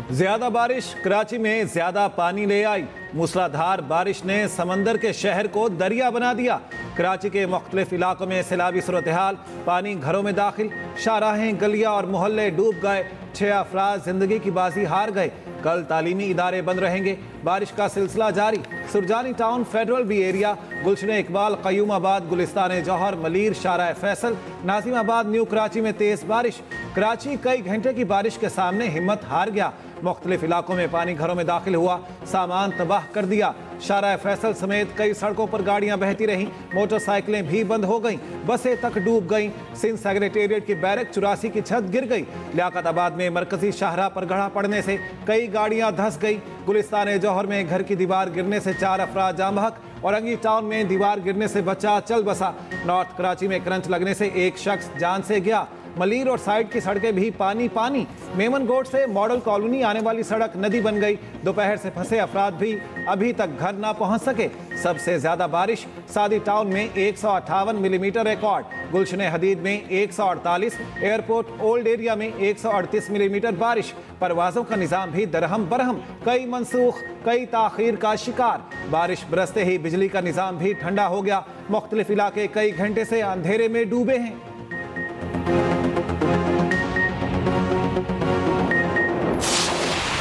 ज्यादा बारिश कराची में ज्यादा पानी ले आई। मूसलाधार बारिश ने समंदर के शहर को दरिया बना दिया। कराची के मुख्तलिफ इलाकों में सैलाबी सूरत हाल, पानी घरों में दाखिल, शाहराहें, गलियां और मोहल्ले डूब गए। 6 अफराद जिंदगी की बाजी हार गए। कल तालीमी इदारे बंद रहेंगे। बारिश का सिलसिला जारी। Surjani town, federal B area, Gulshan Iqbal, Qayyumabad, Gulistan Jauhar, Malir, Shahrah Faisal, Nazimabad, new Karachi में तेज बारिश। कराची कई घंटे की बारिश के सामने हिम्मत हार गया। मुख्तलिफ इलाकों में पानी घरों में दाखिल हुआ, सामान तबाह कर दिया। शारा फैसल समेत कई सड़कों पर गाड़ियां बहती रहीं, मोटरसाइकिलें भी बंद हो गईं, बसें तक डूब गईं। सिंध सेक्रेटेरिएट की बैरक 84 की छत गिर गई। लियाकताबाद में मरकजी शाहराह पर गढ़ा पड़ने से कई गाड़ियां धंस गई। गुलिस्तान जौहर में घर की दीवार गिरने से 4 अफराद जाँ बहक। औरंगी टाउन में दीवार गिरने से बच्चा चल बसा। नॉर्थ कराची में करंट लगने से एक शख्स जान से गया। मलीर और साइड की सड़कें भी पानी पानी। मेमन गोड से मॉडल कॉलोनी आने वाली सड़क नदी बन गई। दोपहर से फंसे अफराद भी अभी तक घर ना पहुंच सके। सबसे ज्यादा बारिश सादी टाउन में 158 मिलीमीटर रिकॉर्ड, गुलशन हदीद में 148, एयरपोर्ट ओल्ड एरिया में 138 मिलीमीटर बारिश। परवाजों का निजाम भी दरहम बरहम, कई मनसूख, कई ताखीर का शिकार। बारिश बरसते ही बिजली का निजाम भी ठंडा हो गया। मुख्तलिफ इलाके कई घंटे से अंधेरे में डूबे हैं।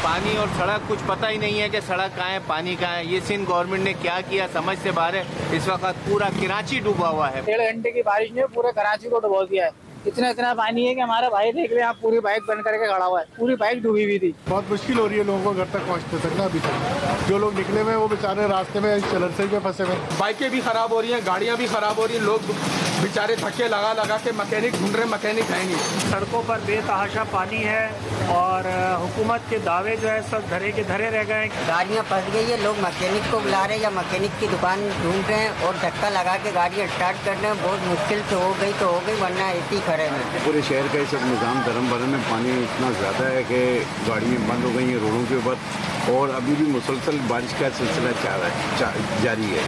पानी और सड़क कुछ पता ही नहीं है कि सड़क कहाँ है, पानी कहाँ है। ये सिंध गवर्नमेंट ने क्या किया समझ से बाहर है। इस वक्त पूरा कराची डूबा हुआ है। 1.5 घंटे की बारिश ने पूरे कराची को डुबो दिया है। इतना पानी है कि हमारा भाई देख ले, आप पूरी बाइक बंद करके खड़ा हुआ है। पूरी बाइक डूबी हुई थी। बहुत मुश्किल हो रही है लोगों को घर तक पहुँचते तक ना। अभी तक जो लोग निकले हुए वो बेचारे रास्ते में चलरसे में फंसे हुए। बाइकें भी खराब हो रही हैं, गाड़ियाँ भी खराब हो रही हैं। लोग बेचारे धक्के लगा लगा के मैकेनिक ढूंढ रहे, मैकेनिक है नहीं। सड़कों पर बेतहाशा पानी है और हुकूमत के दावे जो है सब धरे के धरे रह गए। गाड़ियाँ फंस गई है, लोग मैकेनिक को बुला रहे हैं या मैकेनिक की दुकान ढूंढ रहे हैं और धक्का लगा के गाड़ियाँ स्टार्ट कर रहे हैं। बहुत मुश्किल से हो गई तो हो गई, वरना ऐसे ही खड़े हैं। पूरे शहर का सब निज़ाम धर्म भरम में पानी इतना ज़्यादा है कि गाड़ियाँ बंद हो गई हैं रोडों के ऊपर और अभी भी मुसलसल बारिश का सिलसिला जारी है।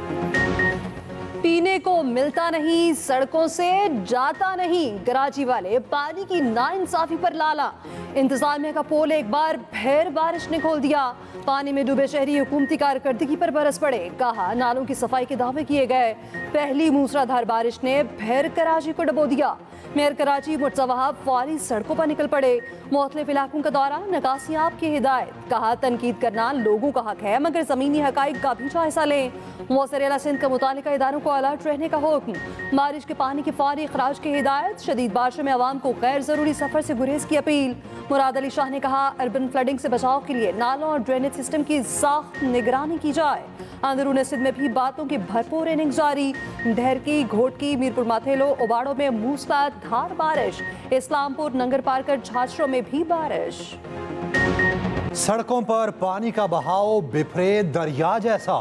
पीने को मिलता नहीं, सड़कों से जाता नहीं। कराची वाले पानी की नाइंसाफी पर लाला। इंतजामिया का पोल एक बार फिर बारिश ने खोल दिया। पानी में डूबे शहरी हुकूमती कारकर्दगी पर बरस पड़े। कहा नालों की सफाई के दावे किए गए। पहली मूसलाधार बारिश ने फिर कराची को डुबो दिया। मेयर कराची मुर्तज़ा वहाब फौरी सड़कों पर निकल पड़े। मुख्तलिफ इलाकों का दौरा, नकासियाब की हिदायत। कहा तनकीद करना लोगों का हक है, मगर ज़मीनी हकाइक का भी जायजा लें। वज़ीर-ए-आला सिंध का मुतालिका इदारों को अलर्ट रहने का हुक्म। बारिश के पानी के फौरी इखराज की हिदायत। शदीद बारिशों में अवाम को गैर ज़रूरी सफ़र से गुरेज की अपील। मुराद अली शाह ने कहा अर्बन फ्लडिंग से बचाव के लिए नालों और ड्रेनेज सिस्टम की सख्त निगरानी की जाए। अंदरून सिंध में भी बातों की भरपूर इनिंग जारी। ढेरकी, घोटकी, मीरपुर माथेलो, उबाड़ों में मूसलाधार बारिश। इस्लामपुर, नंगर पारकर, झांचरों में भी बारिश। सड़कों पर पानी का बहाव बिफरे दरिया जैसा।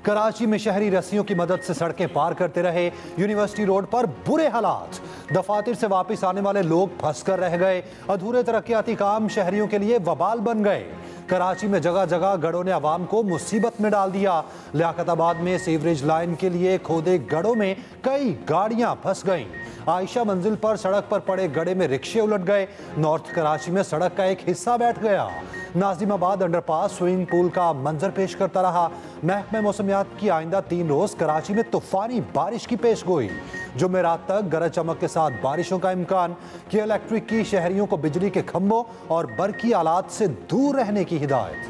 कराची में शहरी रस्सियों की मदद से सड़कें पार करते रहे। यूनिवर्सिटी रोड पर बुरे हालात। दफातर से वापस आने वाले लोग फंस कर रह गए। अधूरे तरक्याती काम शहरियों के लिए वबाल बन गए। कराची में जगह जगह गढ़ों ने आवाम को मुसीबत में डाल दिया। लियाकताबाद में सीवरेज लाइन के लिए खोदे गढ़ों में कई गाड़ियां फंस गईं। आयशा मंजिल पर सड़क पर पड़े गड्ढे में रिक्शे उलट गए। नॉर्थ कराची में सड़क का एक हिस्सा बैठ गया। नाजिमाबाद अंडरपास स्विमिंग पूल का मंजर पेश करता रहा। महकमा मौसमियात की आइंदा 3 रोज कराची में तूफानी बारिश की पेशगोई। जुमेरात तक गरज चमक के साथ बारिशों का इम्कान। कि इलेक्ट्रिक की शहरियों को बिजली के खंभों और बरकी आलात से दूर रहने की हिदायत।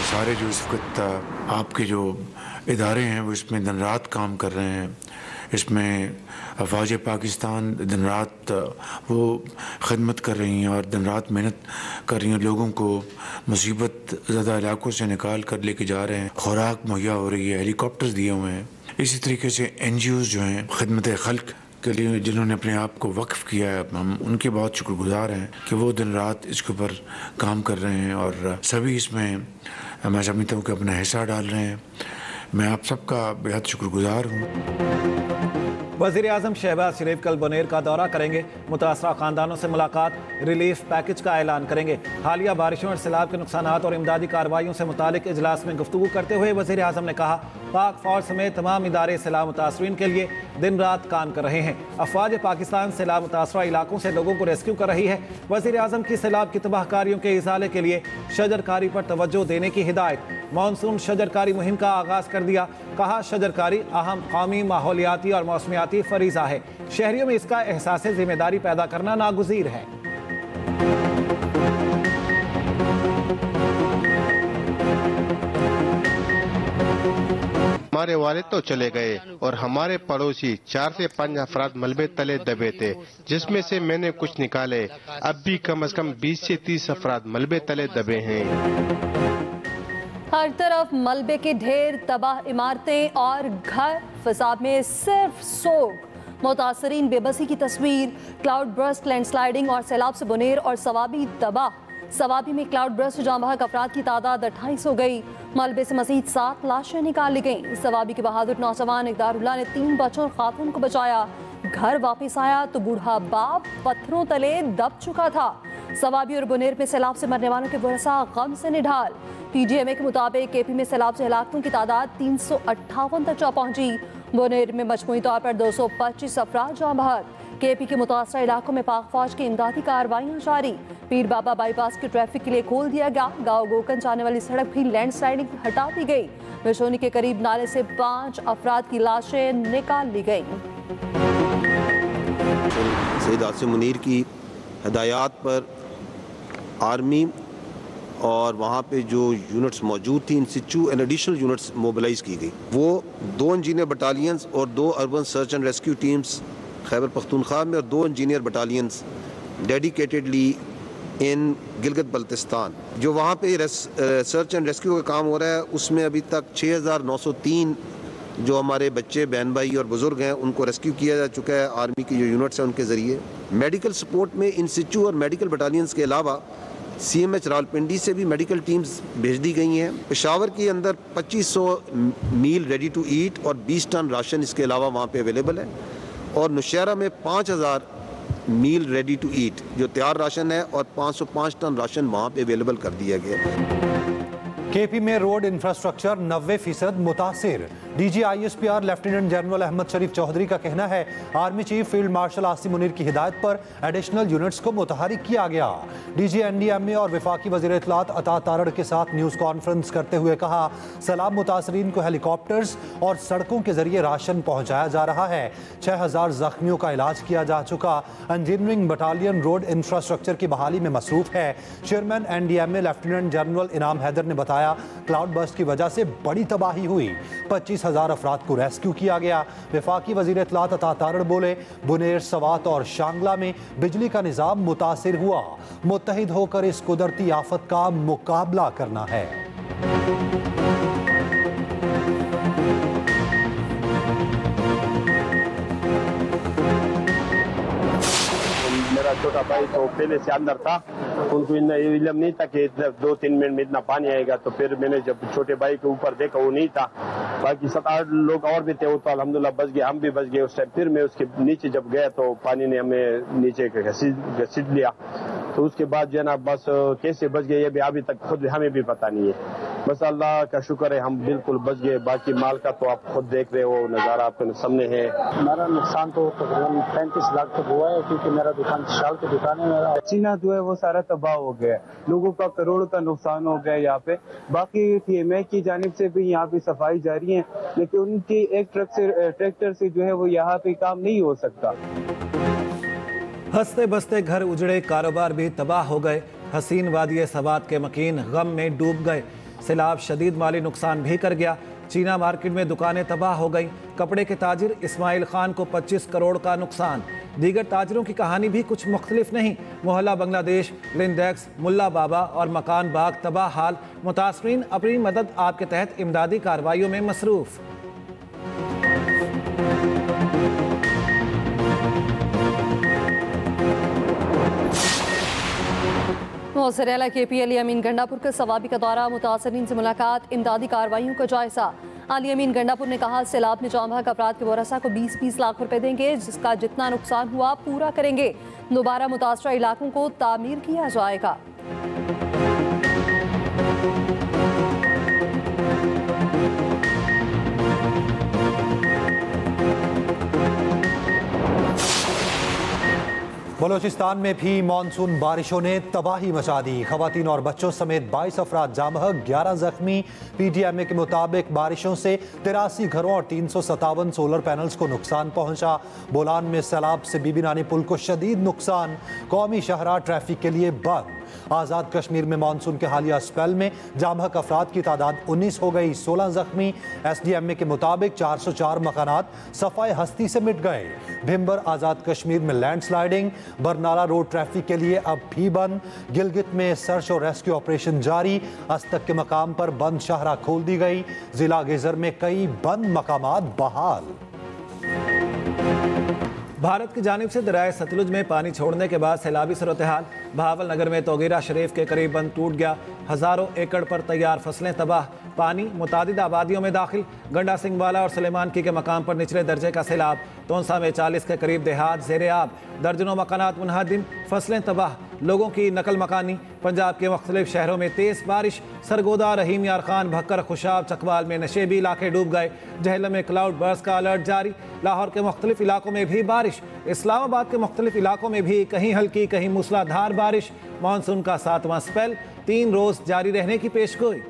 सारे जो इस वक्त आपके जो इदारे हैं वो इसमें दिन रात काम कर रहे हैं। इसमें अफवाज पाकिस्तान दिन रात वो खिदमत कर रही हैं और दिन रात मेहनत कर रही हैं। लोगों को मुसीबत ज़्यादा इलाकों से निकाल कर लेके जा रहे हैं। खुराक मुहैया हो रही है, हेलीकॉप्टर्स दिए हुए हैं। इसी तरीके से NGOs जो हैं खिदमत खल्क के लिए जिन्होंने अपने आप को वक्फ किया है, हम उनके बहुत शुक्रगुजार हैं कि वो दिन रात इसके ऊपर काम कर रहे हैं और सभी इसमें मैं समझता हूँ कि अपना हिस्सा डाल रहे हैं। मैं आप सबका बेहद शुक्रगुजार हूँ। वज़ीर-ए-आज़म शहबाज शरीफ कल बुनेर का दौरा करेंगे। मुतासरा खानदानों से मुलाकात, रिलीफ पैकेज का ऐलान करेंगे। हालिया बारिशों और सैलाब के नुकसानात और इमदादी कार्रवाइयों से मुतालिक इजलास में गुफ्तगू करते हुए वज़ीर-ए-आज़म ने कहा, पाक फौज समेत तमाम इदारे सैलाब मुतासरीन के लिए दिन रात काम कर रहे हैं। अफवाज पाकिस्तान सैलाब मुतासरा इलाकों से लोगों को रेस्क्यू कर रही है। वज़ीर-ए-आज़म की सैलाब की तबाहकारियों के इज़ाले के लिए शजरकारी पर तवज्जो देने की हिदायत। मानसून शजरकारी मुहिम का आगाज़ कर दिया। कहा, शजरकारी अहम कौमी माहौलियाती और मौसमियाती फरीज़ा है। शहरियों में इसका एहसास जिम्मेदारी पैदा करना नागुज़ीर है। हमारे वालिद तो चले गए और हमारे पड़ोसी 4 से 5 अफराद मलबे तले दबे थे, जिसमें से मैंने कुछ निकाले। अब भी कम से कम 20 से 30 अफराद मलबे तले दबे हैं। हर तरफ मलबे के ढेर, तबाह इमारतें और घर, फसाद में सिर्फ सोग, मुतासरीन बेबसी की तस्वीर। क्लाउड बर्स्ट, लैंडस्लाइडिंग और सैलाब से बुनेर और सवाबी तबाह। सवाबी में क्लाउड बर्स्ट जाँ बहक अफराद की तादाद 28 हो गई। मलबे से मजीद 7 लाशें निकाल ली गईं। सवाबी के बहादुर नौजवान इकदारुल्लाह ने 3 बच्चों और खातून को बचाया। घर वापस आया तो बूढ़ा बाप पत्थरों तले दब चुका था। सवाबी और बुनेर में सैलाब से मरने वालों के वरसा गम से निढाल। PGMA के मुताबिक KP में सैलाब से हलाकतों की तादाद 358 तक जा पहुंची। बुनेर में मजमूई तौर पर 225 अफराद जाँ बहक। KP के मुतासरा इलाकों में पाक फौज की इमदादी कार्रवाइयाँ जारी। पीर बाबा बाईपास के ट्रैफिक के लिए खोल दिया गया। गाँव गोकन जाने वाली सड़क भी लैंडस्लाइडिंग हटा दी गई। बिशोनी के करीब नाले से 5 अफराद की लाशें निकाल ली गई। सईद आसिम मुनीर की हदायत पर आर्मी और वहाँ पे जो यूनिट्स मौजूद थी, इन सिचू एंड एडिशनल यूनिट्स मोबिलाइज की गई। वो 2 इंजीनियर बटालियंस और 2 urban search and rescue teams Khyber Pakhtunkhwa में और 2 इंजीनियर बटालियंस डेडिकेटेडली इन गिलगित बल्तिस्तान। जो वहाँ पे सर्च एंड रेस्क्यू का काम हो रहा है, उसमें अभी तक 6903 जो हमारे बच्चे, बहन भाई और बुजुर्ग हैं, उनको रेस्क्यू किया जा चुका है आर्मी की जो यूनिट्स हैं उनके ज़रिए। मेडिकल सपोर्ट में इन सिचू और मेडिकल बटालियंस के अलावा CMH रावलपिंडी से भी मेडिकल टीम्स भेज दी गई हैं। पेशावर के अंदर 2500 मील रेडी टू ईट और 20 टन राशन इसके अलावा वहाँ पे अवेलेबल है। और नौशहरा में 5000 मील रेडी टू ईट जो तैयार राशन है और 505 टन राशन वहाँ पे अवेलेबल कर दिया गया। KP में रोड इंफ्रास्ट्रक्चर 90% मुतासिर। DG ISPR lieutenant general Ahmed Sharif Chaudhry का कहना है, army chief field marshal Asim Munir की हिदायत पर एडिशनल यूनिट्स को मुतहरिक किया गया। DG NDMA और वफाकी वज़ीर इत्तलात अता तारड़ के साथ न्यूज़ कॉन्फ्रेंस करते हुए कहा, सैलाब मुतासरीन को हेलीकॉप्टर्स और सड़कों के जरिए राशन पहुँचाया जा रहा है। 6000 जख्मियों का इलाज किया जा चुका। इंजीनियरिंग बटालियन रोड इंफ्रास्ट्रक्चर की बहाली में मसरूफ है। चेयरमैन NDMA लेफ्टिनेंट जनरल इनाम हैदर ने बताया, क्लाउड बर्स्ट की वजह से बड़ी तबाही हुई। 25,000 अफराद को रेस्क्यू किया गया। वफाकी वज़ीर इत्तलात अता तारड़ बोले, बुनेर, सवात और शांगला में बिजली का निज़ाम मुतासिर हुआ। मुत्तहिद होकर इस कुदरती आफत का मुकाबला करना है। मेरा छोटा भाई तो पहले से अंदर था, उनको इतना इल्म नहीं था कि 2-3 मिनट में इतना पानी आएगा। तो फिर मैंने जब छोटे भाई के ऊपर देखा, वो नहीं था, बाकी 7-8 लोग और भी थे, वो तो अल्हम्दुलिल्लाह बच गए, हम भी बच गए उस टाइम। फिर मैं उसके नीचे जब गया तो पानी ने हमें नीचे घसीट लिया। तो उसके बाद जो है ना, बस कैसे बच गए ये भी अभी तक खुद हमें भी पता नहीं है। बस अल्लाह का शुक्र है हम बिल्कुल बच गए। बाकी माल का तो आप खुद देख रहे हो, नज़ारा आपके सामने है। मेरा नुकसान तो तकरीबन 35 लाख तक हुआ है, क्योंकि मेरा दुकान शाल की दुकान है। मेरा चीना जो है वो सारा तबाह हो गया, लोगों का करोड़ों का नुकसान हो गया यहाँ पे। बाकी TMA की जानिब से भी यहाँ पे सफाई जारी है, लेकिन उनकी एक ट्रैक्टर से जो है वो यहाँ पे काम नहीं हो सकता। हंसते बसते घर उजड़े, कारोबार भी तबाह हो गए। हसीन वादिये सवात के मकीन गम में डूब गए। सैलाब शदीद माली नुकसान भी कर गया। चीना मार्केट में दुकानें तबाह हो गई। कपड़े के ताजिर इस्माइल खान को 25 करोड़ का नुकसान। दीगर ताजिरों की कहानी भी कुछ मुख्तलिफ नहीं। मोहल्ला बांग्लादेश, लिंडेक्स, मुल्ला बाबा और मकान बाग तबाह हाल। मुतासरीन अपनी मदद आपके तहत इमदादी कार्रवाइयों में मसरूफ। मौसर अला KP अली अमीन गंडापुर का सवाबी का दौरा, मुतासरीन से मुलाकात, इमदादी कार्रवाइयों का जायजा। अली अमीन गंडापुर ने कहा सैलाब में जाम भाग अफराद के वरसा को 20-20 लाख रुपए देंगे, जिसका जितना नुकसान हुआ पूरा करेंगे। दोबारा मुतासरा इलाकों को तामीर किया जाएगा। बलोचिस्तान में भी मानसून बारिशों ने तबाही मचा दी। खवातीन और बच्चों समेत 22 अफराद जाम बहक, 11 जख्मी। PTMA के मुताबिक बारिशों से 83 घरों और 357 सोलर पैनल्स को नुकसान पहुंचा। बोलान में सैलाब से बीबी नानी पुल को शदीद नुकसान। कौमी शाहराह ट्रैफिक के लिए बंद। आज़ाद कश्मीर में मानसून के हालिया स्पेल में जाम बहक अफराद की तादाद 19 हो गई, 16 जख्मी। SDMA के मुताबिक 404 मकानात सफाई हस्ती से मिट गए। भिम्बर आज़ाद कश्मीर में लैंडस्लाइडिंग। बरनाला रोड ट्रैफिक के लिए अब भी बंद। गिलगित में सर्च और रेस्क्यू ऑपरेशन जारी। अस्तक के मकाम पर बंद शाहराह खोल दी गई। जिला गेजर में कई बंद मकामात बहाल। भारत की जानिब से दरियाए सतलुज में पानी छोड़ने के बाद सैलाबी सूरत-ए-हाल। बहावल नगर में तोगीरा शरीफ के करीब बंद टूट गया। हज़ारों एकड़ पर तैयार फसलें तबाह। पानी मुतादिद आबादियों में दाखिल। गंडा सिंह वाला और सलेमान की के मकाम पर निचले दर्जे का सैलाब। तोंसा में 40 के करीब देहात ज़ेरे आब। दर्जनों मकानात मुनहदिम, फसलें तबाह, लोगों की नकल मकानी। पंजाब के मुख्तलिफ शहरों में तेज़ बारिश। सरगोदा, रहीम यार खान, भक्कर, खुशाब, चकवाल में नशेबी इलाके डूब गए। जहलम में क्लाउड बर्स्ट का अलर्ट जारी। लाहौर के मुख्तलिफ इलाकों में भी बारिश। इस्लामाबाद के मुख्तलिफ इलाकों में भी कहीं हल्की कहीं मूसलाधार बारिश। मानसून का 7वां स्पेल 3 रोज़ जारी रहने की पेशगोई।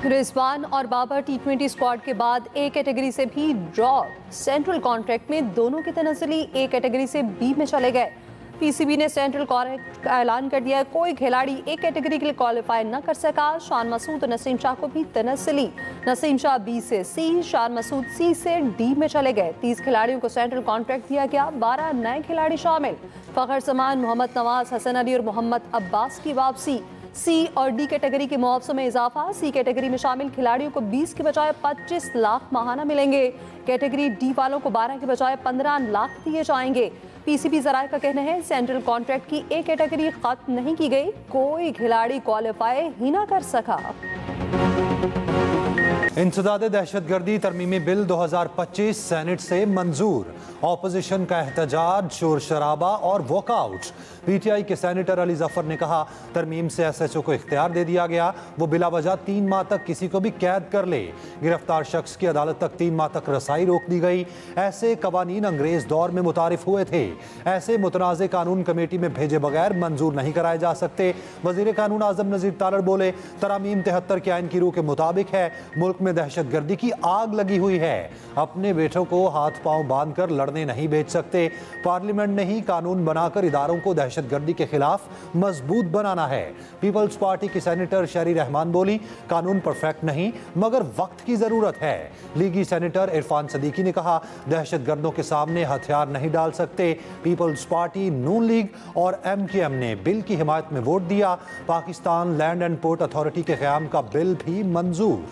रिजवान और बाबर T20 स्क्वाड के बाद A कैटेगरी से भी ड्रॉप। सेंट्रल कॉन्ट्रैक्ट में दोनों की तनज़्ज़ुली A कैटेगरी से B में चले गए। PCB ने सेंट्रल कॉन्ट्रैक्ट का ऐलान कर दिया। कोई खिलाड़ी A कैटेगरी के लिए क्वालिफाई न कर सका। शान मसूद और नसीम शाह को भी तनज़्ज़ुली। नसीम शाह B से C, शान मसूद C से D में चले गए। 30 खिलाड़ियों को सेंट्रल कॉन्ट्रैक्ट दिया गया, 12 नए खिलाड़ी शामिल। फ़खर समान, मोहम्मद नवाज, हसन अली और मोहम्मद अब्बास की वापसी। C और D कैटेगरी के मुआवज़ों में इजाफा। C कैटेगरी में शामिल खिलाड़ियों को 20 के बजाय 25 लाख माहाना मिलेंगे। कैटेगरी D वालों को 12 के बजाय 15 लाख दिए जाएंगे। PCB ज़राए का कहना है सेंट्रल कॉन्ट्रैक्ट की A कैटेगरी खत्म नहीं की गई, कोई खिलाड़ी क्वालिफाई ही ना कर सका। इंसदाद दहशतगर्दी तरमीमी बिल 2025 सेनेट से मंजूर। ऑपोजिशन का एहतजाज, शोर शराबा और वॉकआउट। PTI के सेनेटर अली जफर ने कहा तरमीम से SHO को इख्तियार दे दिया गया, वो बिला वजह 3 माह तक किसी को भी कैद कर ले। गिरफ्तार शख्स की अदालत तक 3 माह तक रसाई रोक दी गई। ऐसे कवानीन अंग्रेज दौर में मुतारिफ हुए थे। ऐसे मुतनाज़ कानून कमेटी में भेजे बगैर मंजूर नहीं कराए जा सकते। वजीर कानून आजम नज़ीर तालड़ बोले तरमीम 73 के आइन की रूह के मुताबिक है। मुल्क में दहशतगर्दी की आग लगी हुई है। अपने बेटों को हाथ पांव बांध कर लड़ने नहीं भेज सकते। पार्लियामेंट ने ही कानून बनाकर इदारों को दहशतगर्दी के खिलाफ मजबूत बनाना है। पीपल्स पार्टी की सेनेटर शरी रहमान बोली कानून परफेक्ट नहीं मगर वक्त की जरूरत है। लीगी सेनेटर इरफान सदीकी ने कहा दहशतगर्दों के सामने हथियार नहीं डाल सकते। पीपल्स पार्टी, नून लीग और MKM ने बिल की हिमायत में वोट दिया। Pakistan land and port authority के क़याम का बिल भी मंजूर।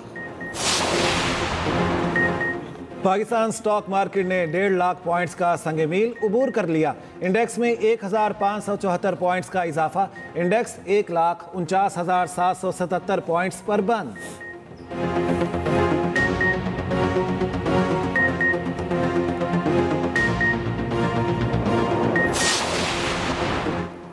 पाकिस्तान स्टॉक मार्केट ने 1.5 लाख पॉइंट्स का संग मील उबूर कर लिया। इंडेक्स में 1574 पॉइंट्स का इजाफा। इंडेक्स 1,49,777 पॉइंट्स पर बंद।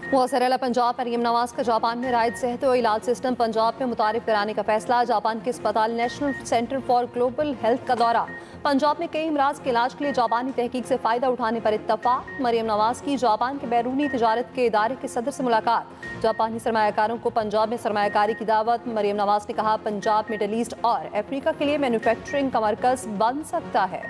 मुअस्सर पंजाब मरीम नवाज का जापान में रायत सेहत और इलाज सिस्टम पंजाब में मुतारिफ कराने का फैसला। जापान के अस्पताल national centre for global health का दौरा। पंजाब में कई अमराज के इलाज के लिए जापानी तहकीक से फ़ायदा उठाने पर इत्तफाक। मरीम नवाज की जापान के बैरूनी तिजारत के इदारे के सदर से मुलाकात। जापानी सरमायाकारों को पंजाब में सरमायाकारी की दावत। मरीम नवाज ने कहा पंजाब मिडल ईस्ट और अफ्रीका के लिए मैन्युफैक्चरिंग का मरकज बन सकता है।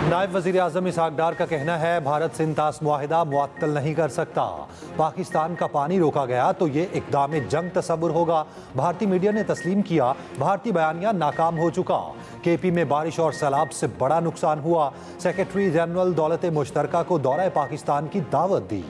नायब वज़ीर आज़म इसहाक डार का कहना है भारत से इंतास मुआहिदा मुअत्तल नहीं कर सकता। पाकिस्तान का पानी रोका गया तो ये इक़दाम जंग तसव्वुर होगा। भारतीय मीडिया ने तस्लीम किया भारतीय बयानिया नाकाम हो चुका। केपी में बारिश और सैलाब से बड़ा नुकसान हुआ। सेक्रेटरी जनरल दौलत मुश्तरका को दौरा पाकिस्तान की दावत दी।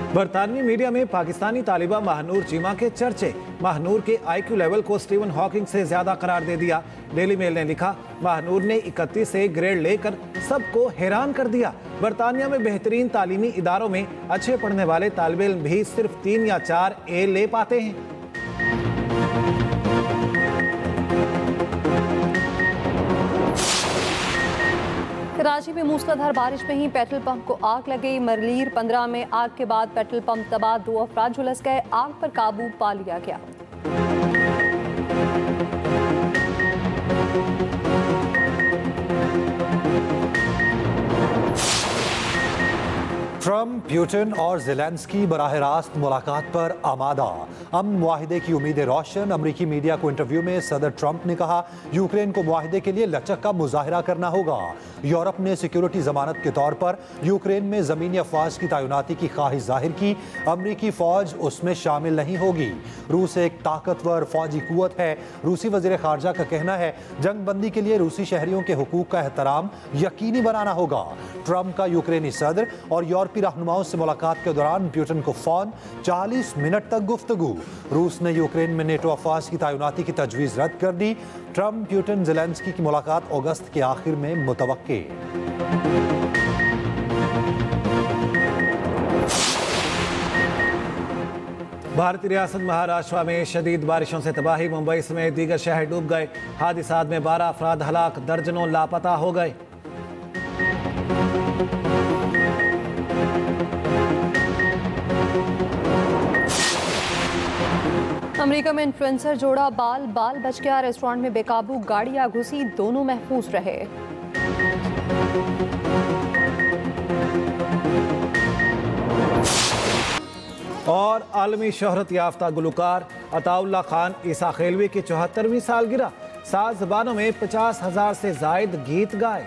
बरतानवी मीडिया में पाकिस्तानी तालिबा महानूर चीमा के चर्चे। महानूर के IQ लेवल को स्टीवन हॉकिंग से ज्यादा करार दे दिया। डेली मेल ने लिखा महानूर ने 31 से ग्रेड लेकर सबको हैरान कर दिया। बरतानिया में बेहतरीन तालीमी इदारों में अच्छे पढ़ने वाले तालिब इल्म भी सिर्फ 3 या 4 A ले पाते हैं। कराची में मूसलाधार बारिश में ही पेट्रोल पंप को आग लग गई। मरलीर 15 में आग के बाद पेट्रोल पंप तबाह, 2 अफराद झुलस गए। आग पर काबू पा लिया गया। ट्रम्प, प्यूटिन और ज़ेलेंस्की बराह रास्त मुलाकात पर आमादा। अमन मुआहिदे की उम्मीदें रोशन। अमरीकी मीडिया को इंटरव्यू में सदर ट्रम्प ने कहा यूक्रेन को मुआहिदे के लिए लचक का मुजाहरा करना होगा। यूरोप ने सिक्योरिटी जमानत के तौर पर यूक्रेन में ज़मीनी अफवाज की तैनाती की ख्वाहिश जाहिर की। अमरीकी फ़ौज उसमें शामिल नहीं होगी। रूस एक ताकतवर फौजी कुव्वत है। रूसी वज़ीर ख़ारजा का कहना है जंग बंदी के लिए रूसी शहरियों के हुकूक का एहतराम यकीनी बनाना होगा। ट्रम्प का यूक्रेनी सदर और यूरोपीय रहनुमाओं से मुलाकात के दौरान प्यूटिन को फोन, 40 मिनट तक गुफ्तगू। रूस ने यूक्रेन में नेटो अफवाज की तैनाती की तजवीज़ रद्द कर दी। ट्रम्प, प्यूटिन, ज़ेलेंस्की की मुलाकात अगस्त के आखिर में मुतवक्के। भारतीय रियासत महाराष्ट्र में शदीद बारिशों से तबाही। मुंबई समेत दीगर शहर डूब गए। हादसात में 12 अफराद हलाक, दर्जनों लापता हो गए। अमेरिका में इन्फ्लुएंसर जोड़ा बाल बच गया। रेस्टोरेंट में बेकाबू गाड़ियां घुसी, दोनों महफूज रहे। और आलमी शोहरत याफ्ता गुलकार अताउल्ला खान ईसा खेलवी की 74वीं सालगिरह। 7 ज़बानों में 50,000 से जायद गीत गाए।